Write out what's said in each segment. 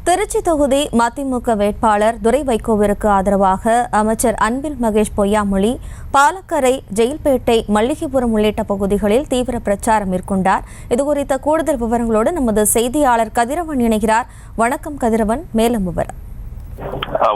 திருச்சி தொகுதி மதிமுக வேட்பாளர் துரை வைகோவிற்கு ஆதரவாக அமைச்சர் அன்பில் மகேஷ் பொய்யாமொழி பாலக்கரை, ஜெயில்பேட்டை, மல்லிகைபுரம் உள்ளிட்ட பகுதிகளில் தீவிர பிரச்சாரம் மேற்கொண்டார். இதுகுறித்த கூடுதல் விவரங்களோடு நமது செய்தியாளர் கதிரவன் இணைகிறார். வணக்கம் கதிரவன், மேலும் விவரம்.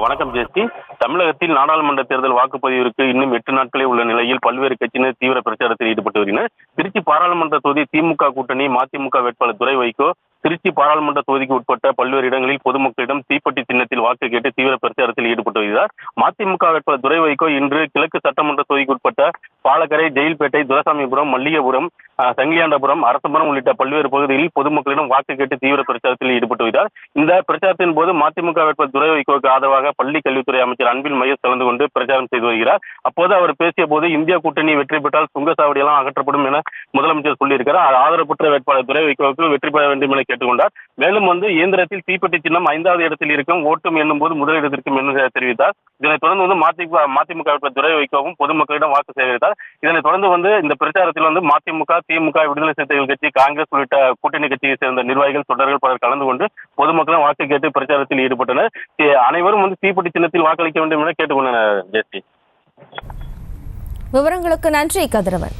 வணக்கம் ஜெயஸ்ரீ. தமிழகத்தில் நாடாளுமன்ற தேர்தல் வாக்குப்பதிவிற்கு இன்னும் 8 நாட்களே உள்ள நிலையில் பல்வேறு கட்சியினர் தீவிர பிரச்சாரத்தில் ஈடுபட்டு வருகின்றனர். திருச்சி பாராளுமன்ற தொகுதி திமுக கூட்டணி மதிமுக வேட்பாளர் துரை வைகோ திருச்சி பாராளுமன்ற தொகுதிக்கு உட்பட்ட பல்வேறு இடங்களில் பொதுமக்களிடம் தீப்பெட்டி சின்னத்தில் வாக்கு கேட்டு தீவிர பிரச்சாரத்தில் ஈடுபட்டு வருகிறார். மதிமுக வேட்பாளர் துரை வைகோ இன்று கிழக்கு சட்டமன்ற தொகுதிக்கு உட்பட்ட பாலக்கரை, ஜெயில்பேட்டை, துரைசாமிபுரம், மல்லிகைபுரம், சங்கிலியாண்டபுரம், அரசபுரம் உள்ளிட்ட பல்வேறு பகுதிகளில் பொதுமக்களிடம் வாக்கு கேட்டு தீவிர பிரச்சாரத்தில் ஈடுபட்டு வருகிறார். இந்த பிரச்சாரத்தின் போது மதிமுக வேட்பாளர் துரை வைகோவுக்கு ஆதரவாக பள்ளி கல்வித்துறை அமைச்சர் அன்பில் மகேஷ் கலந்து கொண்டு பிரச்சாரம் செய்து வருகிறார். அப்போது அவர் பேசிய போது இந்தியா கூட்டணி வெற்றி பெற்றால் சுங்கசாவடியெல்லாம் அகற்றப்படும் என முதலமைச்சர் சொல்லியிருக்கிறார். ஆதரவுற்ற வேட்பாளர் துரை வைகோவுக்கு வெற்றி பெற வேண்டும் என கேட்டுக்கொண்டார். மேலும் இயந்திரத்தில் தீப்பெட்டி சின்னம் 5வது இடத்தில் இருக்கும், ஓட்டும் எண்ணும் போது முதலிடத்திற்கும் என்று தெரிவித்தார். இதனைத் தொடர்ந்து மதிமுக வேட்பாளர் துரை வைகோவும் பொதுமக்களிடம் வாக்கு சேகரித்தார். இதனைத் தொடர்ந்து இந்த பிரச்சாரத்தில் மதிமுக, திமுக, விடுதலை சிறுத்தைகள் கட்சி, காங்கிரஸ் உள்ளிட்ட கூட்டணி கட்சியை சேர்ந்த நிர்வாகிகள், தொண்டர்கள் பலர் கலந்து கொண்டு பொதுமக்களும் வாக்கு கேட்டு பிரச்சாரத்தில் ஈடுபட்டனர். அனைவரும் தீப்பெட்டி சின்னத்தில் வாக்களிக்க வேண்டும் என கேட்டுக்கொண்டனர். ஜெயஸ்ரீ, விவரங்களுக்கு நன்றி கதிரவன்.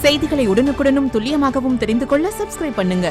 செய்திகளை உடனுக்குடனும் துல்லியமாகவும் தெரிந்து கொள்ள சப்ஸ்கிரைப் பண்ணுங்க.